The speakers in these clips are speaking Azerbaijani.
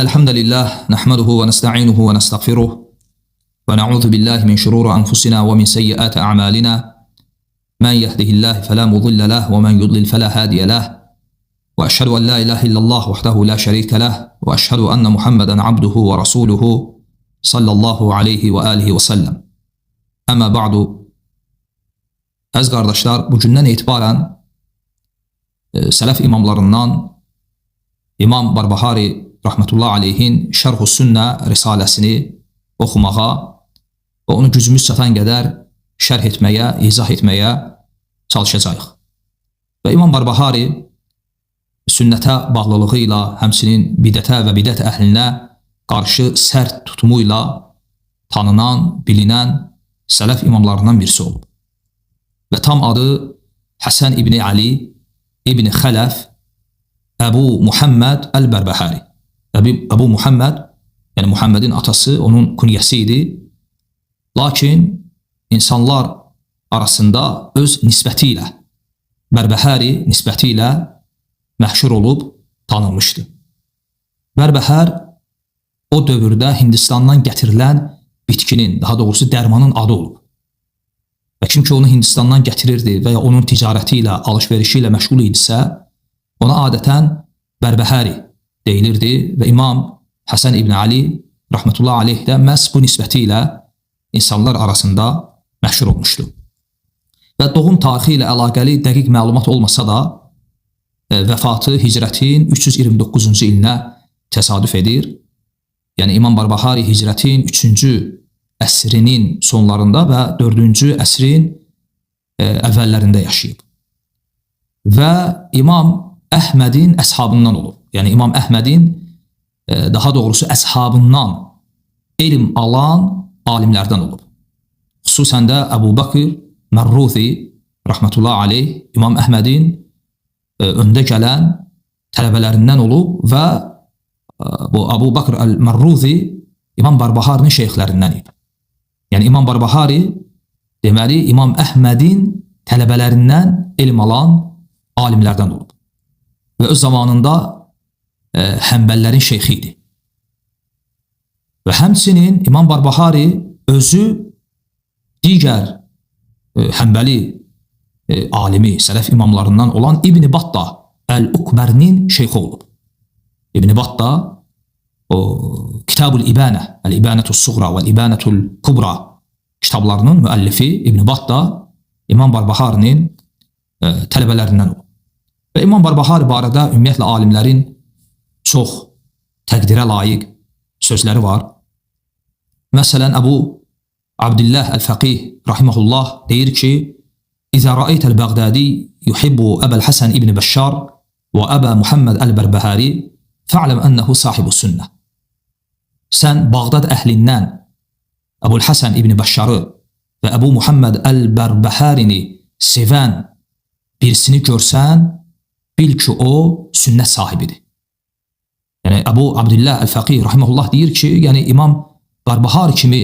الحمد لله نحمده ونستعينه ونستغفره ونعوذ بالله من شرور أنفسنا ومن سيئات أعمالنا من يهده الله فلا مضل له ومن يضلل فلا هادي له وأشهد أن لا إله إلا الله وحده لا شريك له وأشهد أن محمدا عبده ورسوله صلى الله عليه وآله وسلم. Əmə ba'du, əziz qardaşlar, bugündən etibarən sələf imamlarından İmam Barbahari rahmetullah aleyhin Şərh-ü Sünnə risaləsini oxumağa və onu gücümüz çatan qədər şərh etməyə, izah etməyə çalışacağıq. Və İmam Barbahari sünnətə bağlılığı ilə, həmçinin bidətə və bidət əhlinə qarşı sərt tutumu ilə tanınan, bilinən sələf imamlarından birisi olub. Və tam adı Həsən İbni Ali İbni Xələf Əbu Muhammed Əl-Bərbəhari. Əbu Muhammed, yəni Muhammedin atası, onun künyəsi idi. Lakin insanlar arasında öz nisbəti ilə, Bərbəhari nisbəti ilə məşhur olub tanınmışdı. Bərbəhər o dövrdə Hindistandan gətirilən bitkinin, daha doğrusu dərmanın adı olub. Və kim ki onu Hindistandan gətirirdi və ya onun ticarəti ilə, alış-verişi ilə məşğul idisə, ona adətən Bərbəhəri deyilirdi və İmam Həsən İbn Ali rahmetullah aleyh də məhz bu nisbəti ilə insanlar arasında məşhur olmuşdu. Və doğum tarixi ilə əlaqəli dəqiq məlumat olmasa da, vəfatı hicrətin 329-cu ilinə təsadüf edir. Yəni İmam Barbahari hicrətin 3-cü əsrinin sonlarında və 4-cü əsrin əvvəllərində yaşayıb. Və İmam Əhmədin əshabından olub. Yəni İmam Əhmədin daha doğrusu əshabından elm alan alimlərdən olub. Xüsusən də Əbu Bakır Mərruzi rahmetullah aleyh İmam Əhmədin öndə gələn tələbələrindən olub və bu Əbu Bakır Mərruzi İmam Barbaharinin şeyxlərindən idi. Yəni İmam Barbahari deməli İmam Əhmədin tələbələrindən elm alan alimlərdən olub. Və öz zamanında Həmbəllərin şeyxi idi. Və həmçinin İmam Barbahari özü digər Həmbəli alimi, sələf imamlarından olan İbn Battah Əl-Ukbərinin şeyxi olub. İbn Battah o Kitab-ül İbanə, Əl-İbanətus-Suğra və Əl-İbanətul-Kubra kitablarının müəllifi İbn Battah İmam Barbaharinin tələbələrindən olub. Və İmam Barbahari barədə ümumiyyətlə alimlərin çox təqdirə layiq sözləri var. Məsələn, Əbu Abdillah Əl-Fəqih rahiməhullah deyir ki, İzə rəaytəl Bəğdadi yuhibbu Əbəl Həsən İbn Bəşşar və Əbə Muhammed Əl-Bərbəhari fa'ləm ənəhu sahibu sünnə. Sən Bağdad əhlindən Əbul Həsən İbn Bəşşarı və Əbu Muhammed Əl-Bərbəhərini sevən birisini görsən, bil ki o sünnət sahibidir. Yəni Əbu Abdillah Əl-Fəqih rahiməhullah deyir ki, yəni İmam Barbahari kimi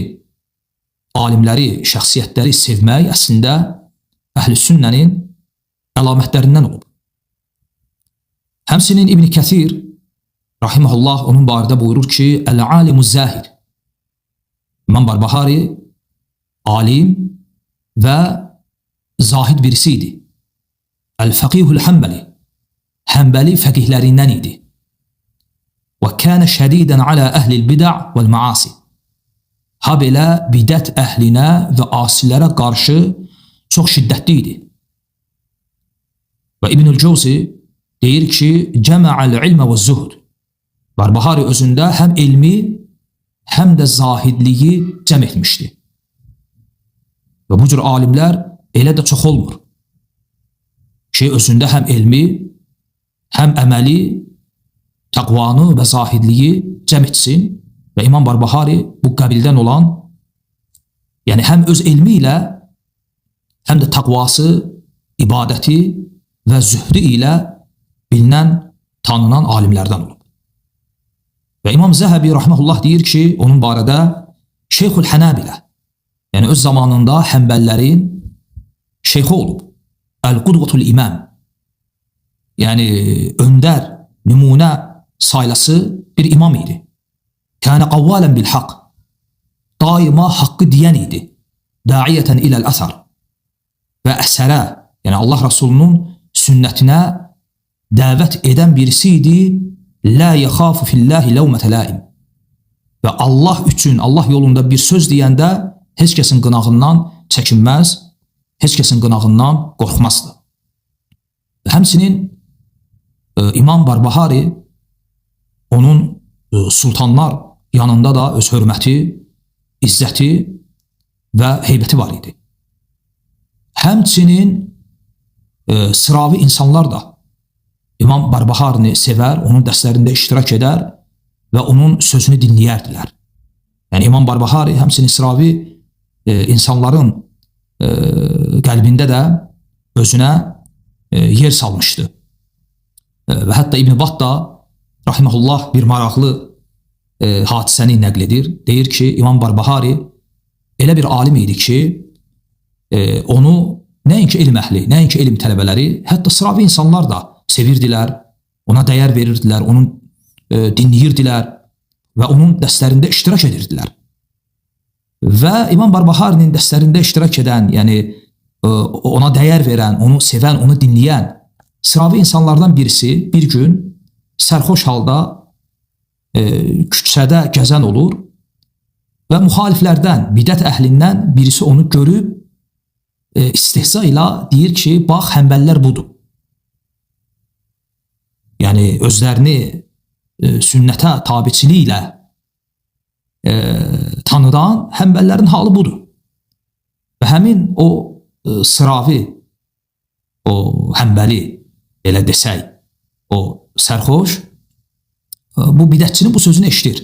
alimləri, şəxsiyyətləri sevmək əslində əhl-i sünnənin əlamətlərindən olub. Həmçinin İbn Kəthir rahiməhullah onun barədə buyurur ki, Əl-Alimu Zahid. İmam Barbahari alim və zahid birisi idi. Əl-Fəqihul Həmbəli, Həmbəli fəqihlərindən idi. Və kənə şədidən alə əhlil bidə' vəl-məasi. Ha belə bidət əhlinə və asilərə qarşı çox şiddətli idi. Və İbnül Cəvzi deyir ki, cəmə'əl ilmə və zühd. Barbahari özündə həm elmi, həm də zahidliyi cəm etmişdi. Və bu cür alimlər elə də çox olmur ki, özündə həm elmi, həm əməli, təqvanı və zahidliyi cəm etsin və İmam Barbahari bu qəbildən olan, yəni həm öz elmi ilə, həm də təqvası, ibadəti və zühdü ilə bilinən, tanınan alimlərdən olub. Və İmam Zəhəbi rahməhullah deyir ki, onun barədə Şeyxul Hənəbilə, yəni öz zamanında Həmbəllərin şeyxi olub. Əl-Qudvatul İmam, yəni öndər, nümunə sayılası bir imam idi. Kâne qavvâlen bil haqq. Daima haqqı deyən idi. Daiyeten iləl əsər. Və əsərə, yəni Allah Rasulunun sünnətinə dəvət edən birisi idi. La yaxafu fillahi ləvmətə laim. Və Allah üçün, Allah yolunda bir söz deyəndə heç kəsin qınağından çəkinməz, heç kəsin qınağından qorxmazdı. Həmçinin İmam Barbahari onun sultanlar yanında da öz hörməti, izzəti və heybəti var idi. Həmçinin sıravi insanlar da İmam Barbaharini sevər, onun dərslərində iştirak edər və onun sözünü dinləyərdilər. Yəni İmam Barbahari həmçinin sıravi insanların qəlbində də özünə yer salmışdı. Və hətta İbn Battah rahimehullah bir maraqlı hadisəni nəql edir. Deyir ki, İmam Barbahari elə bir alim idi ki, onu nəinki elm əhli, nəinki elm tələbələri, hətta sıravi insanlar da sevirdilər, ona dəyər verirdilər, onu dinləyirdilər və onun dərslərində iştirak edirdilər. Və İmam Barbaharinin dərslərində iştirak edən, yəni ona dəyər verən, onu sevən, onu dinləyən sıravi insanlardan birisi bir gün sərxoş halda küçədə gəzən olur və müxaliflərdən, bidət əhlindən birisi onu görüb istehza ilə deyir ki, bax, həmbəllər budur. Yəni özlərini sünnətə tabiçiliklə tanıdan həmbəllərin halı budur. Və həmin o sıravi, o həmbəli, elə desək, o sərxoş, bu bidətçinin bu sözünü eşitir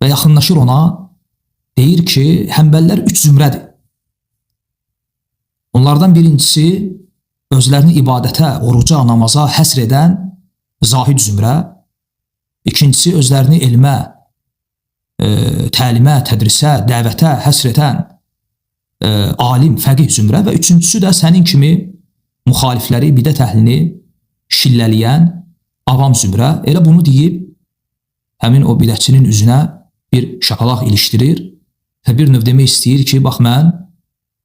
və yaxınlaşır ona, deyir ki, həmbəllər 3 zümrədir. Onlardan birincisi, özlərini ibadətə, oruca, namaza həsr edən zahid zümrə, ikincisi özlərini elmə, təlimə, tədrisə, dəvətə həsr edən alim, fəqih zümrə və üçüncüsü də sənin kimi müxalifləri, bidət əhlini şillələyən avam zümrə. Elə bunu deyib, həmin o bidətçinin üzünə bir şapalaq ilişdirir və bir növ demək istəyir ki, bax mən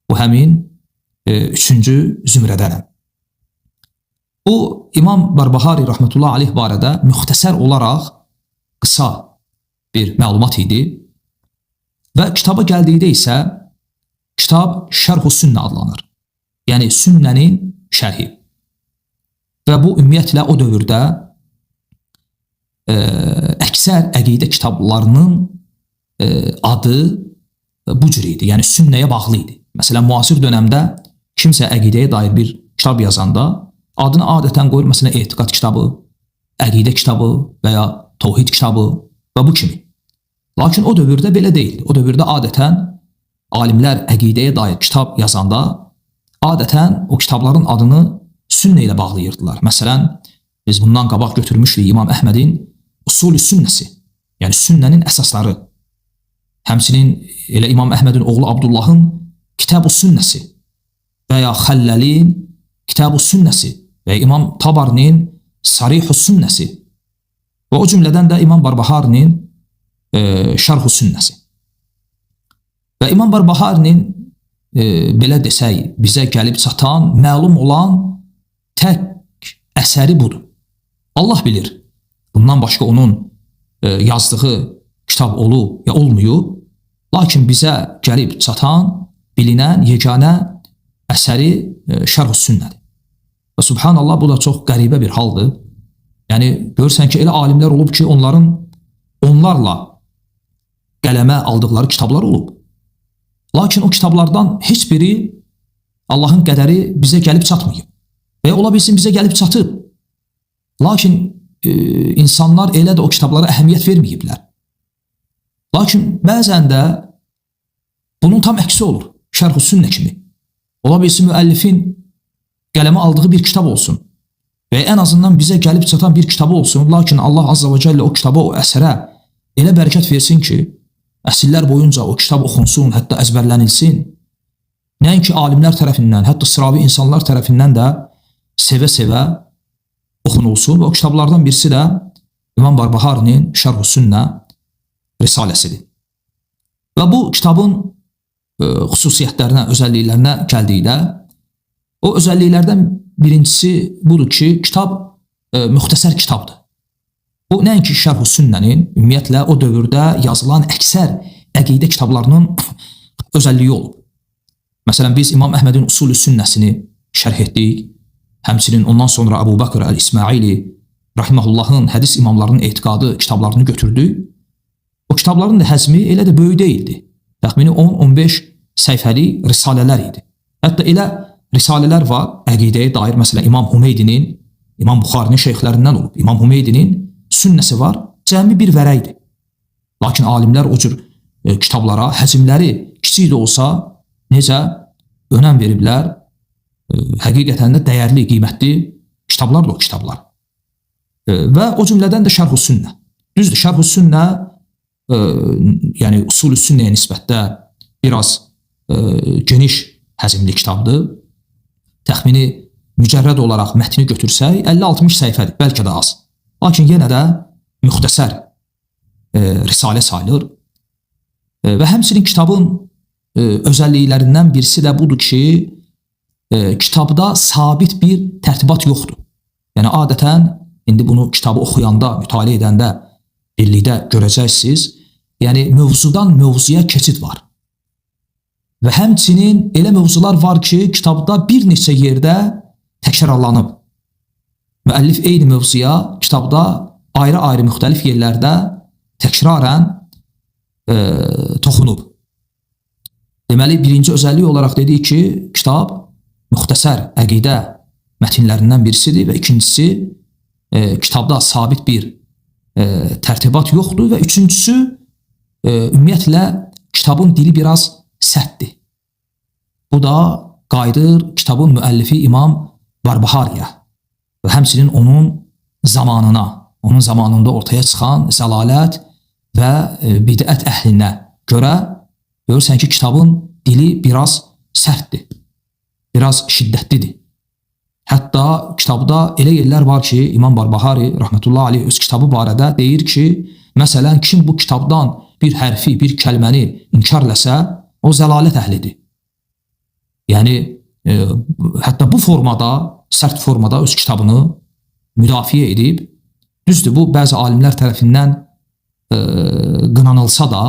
bu həmin üçüncü zümrədənəm. Bu İmam Barbahari rahmetullah aleyh barədə müxtəsər olaraq qısa bir məlumat idi və kitaba gəldikdə isə kitab Şərh-u Sünnə adlanır. Yəni sünnənin şərhi. Və bu ümumiyyətlə o dövrdə əksər əqidə kitablarının adı bu cür idi. Yəni sünnəyə bağlı idi. Məsələn, müasir dönəmdə kimsə əqidəyə dair bir kitab yazanda adını adətən qoyur, məsələn, etiqad kitabı, əqidə kitabı və ya təvhid kitabı və bu kimi. Lakin o dövrdə belə deyil. O dövrdə adətən alimlər əqidəyə dair kitab yazanda adətən o kitabların adını sünnə ilə bağlayırdılar. Məsələn, biz bundan qabaq götürmüşdük İmam Əhmədin Usul-i Sünnəsi, yəni sünnənin əsasları. Həmçinin elə İmam Əhmədin oğlu Abdullahın Kitab-ı Sünnəsi və ya Xəlləlin Kitab-ı Sünnəsi və İmam Tabarinin Sarih-u Sünnəsi və o cümlədən də İmam Barbaharinin Şərh-u Sünnəsi. Və İmam Barbaharinin belə desək, bizə gəlib çatan, məlum olan tək əsəri budur. Allah bilir, bundan başqa onun yazdığı kitab olub ya olmayıb, lakin bizə gəlib çatan, bilinən, yeganə əsəri Şərh-u Sünnədir. Və subhanallah, bu da çox qəribə bir haldır. Yəni, görürsən ki, elə alimlər olub ki, onlarla qələmə aldıqları kitablar olub. Lakin o kitablardan heç biri Allahın qədəri bizə gəlib çatmayıb. Və ola bilsin bizə gəlib çatıb. Lakin insanlar elə də o kitablara əhəmiyyət verməyiblər. Lakin bəzən də bunun tam əksi olur. Şərh-u Sünnə kimi. Ola bilsin müəllifin qələmə aldığı bir kitab olsun və ən azından bizə gəlib çatan bir kitabı olsun, lakin Allah Azza və Cəllə o kitaba, o əsərə elə bərəkət versin ki, əsrlər boyunca o kitab oxunsun, hətta əzbərlənilsin. Nəinki alimlər tərəfindən, hətta sıravi insanlar tərəfindən də sevə-sevə oxunulsun və o kitablardan birisi də İmam Barbaharinin Şərh-u Sünnə risaləsidir. Və bu kitabın xüsusiyyətlərinə, özəlliklərinə gəldikdə, o özəlliklərdən birincisi budur ki, kitab müxtəsər kitabdır. Bu nəinki Şərh-ü Sünnənin ümumiyyətlə o dövrdə yazılan əksər əqidə kitablarının özəlliyi olub. Məsələn, biz İmam Əhmədin Usul-ü Sünnəsini şərh etdik. Həmçinin ondan sonra Əbu Bakr Əl-İsmaili rahiməhullahın hədis imamlarının etiqadı kitablarını götürdük. O kitabların da həzmi elə də böyük deyildi. Təxmini 10-15 səhifəli risalələr idi. Hətta elə risalələr var əqidəyə dair. Məsələn, İmam Hümeydinin, İmam Buxarinin şeyxlərindən olub. İmam Hümeydinin sünnəsi var, cəmi bir vərəkdir. Lakin alimlər o cür kitablara həcmləri kiçik də olsa necə önəm veriblər, həqiqətən də dəyərli, qiymətli kitablardır o kitablar. Və o cümlədən də Şərh-ü Sünnə. Düzdür, Şərh-ü Sünnə yəni Usul-ü Sünnəyə nisbətdə biraz geniş həzmli kitabdır. Təxmini mücərrəd olaraq mətni götürsək 50-60 səhifədir, bəlkə də az. Lakin yenə də müxtəsər risalə sayılır. Və həmçinin kitabın özəlliklərindən birisi də budur ki, kitabda sabit bir tərtibat yoxdur. Yəni adətən indi bunu kitabı oxuyanda, mütaliə edəndə birlikdə görəcəksiniz. Yəni mövzudan mövzuya keçid var. Və həmçinin elə mövzular var ki, kitabda bir neçə yerdə təkrarlanıb. Müəllif eyni mövzuya kitabda ayrı-ayrı müxtəlif yerlərdə təkrarən toxunub. Deməli, birinci özəllik olaraq dedik ki, kitab müxtəsər əqidə mətinlərindən birisidir və ikincisi, kitabda sabit bir tərtibat yoxdur və üçüncüsü, ümumiyyətlə, kitabın dili biraz sərtdir. Bu da qayıdır kitabın müəllifi İmam Barbahariyə və həmçinin onun zamanına, onun zamanında ortaya çıxan zəlalət və bidət əhlinə görə görürsən ki, kitabın dili biraz sərtdir, biraz şiddətlidir. Hətta kitabda elə yerlər var ki, İmam Barbahari rəhmətullahi aleyh öz kitabı barədə deyir ki, məsələn, kim bu kitabdan bir hərfi, bir kəlməni inkar eləsə, o zəlalət əhlidir. Yəni, hətta bu formada, sərt formada öz kitabını müdafiə edib, düzdür, bu bəzi alimlər tərəfindən qınanılsa da,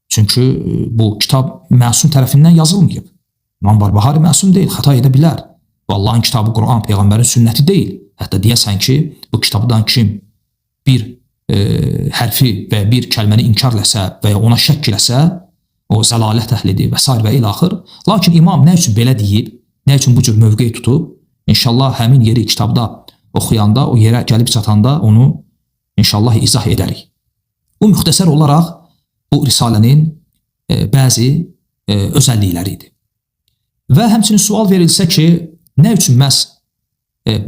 çünki bu kitab məsum tərəfindən yazılmayıb. İmam Barbahari məsum deyil, xəta edə bilər. Bu Allahın kitabı, Quran, Peyğəmbərin sünnəti deyil. Hətta deyəsən ki, bu kitabdan kim bir hərfi və bir kəlməni inkar eləsə və ya ona şəkk eləsə, o zəlalət əhlidir və s. və ilaxır. Lakin imam nə üçün belə deyib, nə üçün bu cür mövqeyi tutub, inşallah həmin yeri kitabda oxuyanda, o yerə gəlib çatanda onu inşallah izah edərik. Bu müxtəsər olaraq bu risalənin bəzi özəllikləridir. Və həmçinin sual verilsə ki, nə üçün məhz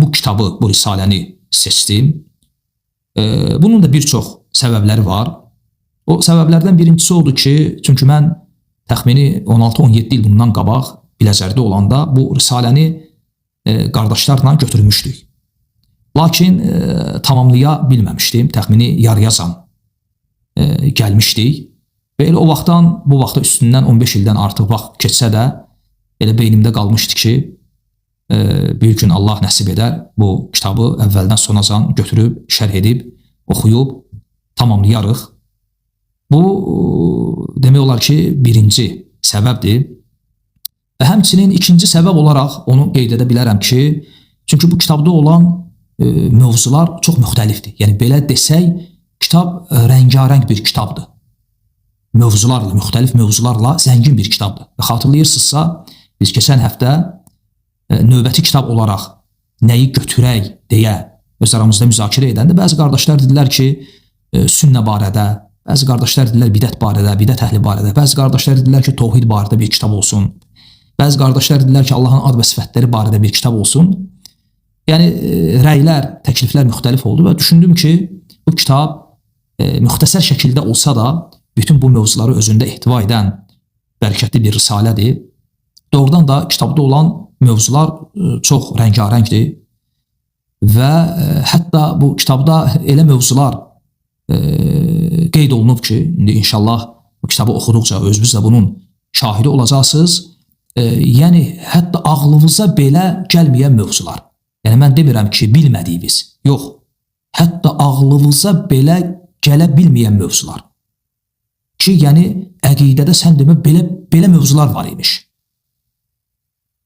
bu kitabı, bu risaləni seçdim? Bunun da bir çox səbəbləri var. O səbəblərdən birincisi odur ki, çünki mən təxmini 16-17 il bundan qabaq Biləcərdə olanda bu risaləni qardaşlarla götürmüşdük. Lakin tamamlaya bilməmişdim, təxmini yarıyacan gəlmişdik. Və elə o vaxtdan, bu vaxta üstündən 15 ildən artıq vaxt keçsə də, elə beynimdə qalmışdı ki, bir gün Allah nəsib edər, bu kitabı əvvəldən sonacan götürüb, şərh edib, oxuyub, tamamlayarıq. Bu, demək olar ki, birinci səbəbdir. Və həmçinin ikinci səbəb olaraq onu qeyd edə bilərəm ki, çünki bu kitabda olan mövzular çox müxtəlifdir. Yəni, belə desək, kitab rəngarəng bir kitabdır. Mövzularla, müxtəlif mövzularla zəngin bir kitabdır. Və xatırlayırsınızsa, biz keçən həftə növbəti kitab olaraq nəyi götürək deyə öz aramızda müzakirə edəndə bəzi qardaşlar dedilər ki, sünnə barədə, bəzi qardaşlar dedilər bidət barədə, bidət əhli barədə, bəzi qardaşlar dedilər ki, təvhid barədə bir kitab olsun, bəzi qardaşlar dedilər ki, Allahın ad və sifətləri barədə bir kitab olsun. Yəni, rəylər, təkliflər müxtəlif oldu və düşündüm ki, bu kitab müxtəsər şəkildə olsa da, bütün bu mövzuları özündə ehtiva edən bərəkətli bir risalədir. Doğrudan da kitabda olan mövzular çox rəngarəngdir və hətta bu kitabda elə mövzular qeyd olunub ki, indi inşallah bu kitabı oxuduqca özünüz də bunun şahidi olacaqsınız. Yəni hətta ağlınıza belə gəlməyən mövzular. Yəni mən demirəm ki, bilmədiyiniz. Yox. Hətta ağlınıza belə gələ bilməyən mövzular. Ki, yəni əqidədə sən demə belə mövzular var imiş.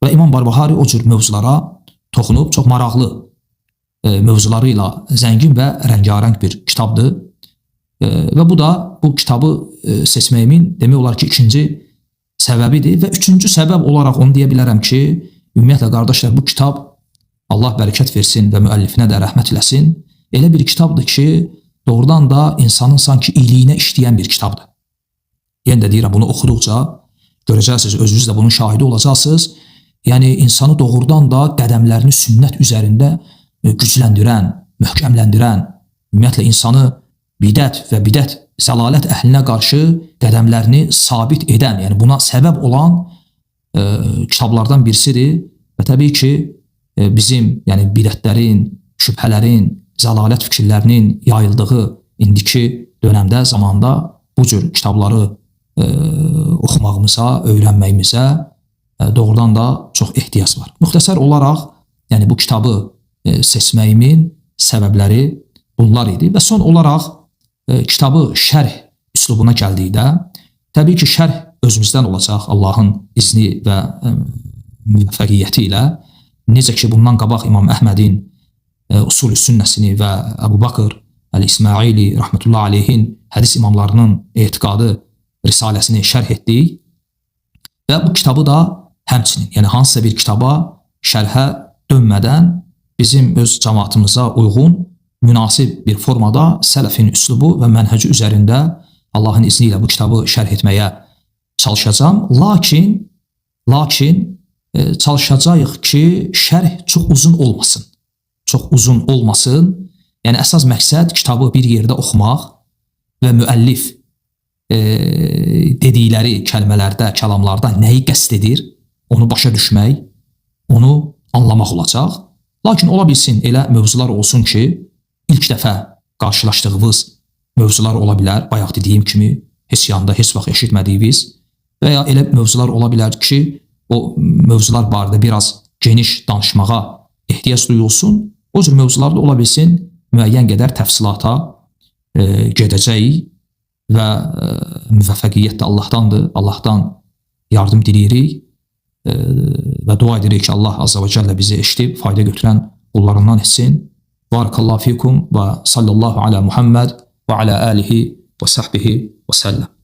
Və İmam Barbahari o cür mövzulara toxunub, çox maraqlı mövzularıyla zəngin və rəngarəng bir kitabdır. Və bu da bu kitabı seçməyimin demək olar ki, ikinci səbəbidir. Və üçüncü səbəb olaraq onu deyə bilərəm ki, ümumiyyətlə qardaşlar, bu kitab Allah bərəkət versin və müəllifinə də rəhmət eləsin. Elə bir kitabdır ki, doğrudan da insanın sanki iyiliyinə işləyən bir kitabdır. Yenə də deyirəm, bunu oxuduqca görəcəksiniz, özünüz də bunun şahidi olacaqsınız. Yəni, insanı doğrudan da qədəmlərini sünnət üzərində gücləndirən, möhkəmləndirən, ümumiyyətlə insanı bidət və bidət zəlalət əhlinə qarşı qədəmlərini sabit edən, yəni buna səbəb olan kitablardan birisidir. Və təbii ki, bizim yəni bidətlərin, şübhələrin, zəlalət fikirlərinin yayıldığı indiki dönəmdə, zamanda bu cür kitabları oxumağımıza, öyrənməyimizə doğrudan da çox ehtiyac var. Müxtəsər olaraq, yəni bu kitabı seçməyimin səbəbləri bunlar idi. Və son olaraq kitabı şərh üslubuna gəldikdə, təbii ki, şərh özümüzdən olacaq Allahın izni və müvəffəqiyyəti ilə. Necə ki, bundan qabaq İmam Əhmədin Usul-i Sünnəsini və Əbu Bakır Əl-İsmaili rəhmətullah aleyhin hədis imamlarının etiqadı risaləsini şərh etdik. Və bu kitabı da həmçinin, yəni hansısa bir kitaba şərhə dönmədən bizim öz cəmaatımıza uyğun, münasib bir formada sələfin üslubu və mənhəci üzərində Allahın izni ilə bu kitabı şərh etməyə çalışacağım. Lakin çalışacağıq ki, şərh çox uzun olmasın. Çox uzun olmasın. Yəni əsas məqsəd kitabı bir yerdə oxumaq və müəllif dedikləri kəlmələrdə, kəlamlarda nəyi qəsd edir, onu başa düşmək, onu anlamaq olacaq. Lakin ola bilsin elə mövzular olsun ki, ilk dəfə qarşılaşdığınız mövzular ola bilər, bayaq dediyim kimi, heç yanda, heç vaxt eşitmədiyiniz və ya elə mövzular ola bilər ki, o mövzular barədə biraz geniş danışmağa ehtiyac duyulsun. O cür mövzularda ola bilsin, müəyyən qədər təfsilata gedəcəyik və müvəffəqiyyət də Allahdandır. Allahdan yardım diləyirik və dua edirik ki, Allah Azza və Cəllə bizi eşidib, fayda götürən qullarından etsin. Barakallahu fikum və sallallahu ala Muhammed və ala alihi və sahbihi və səlləm.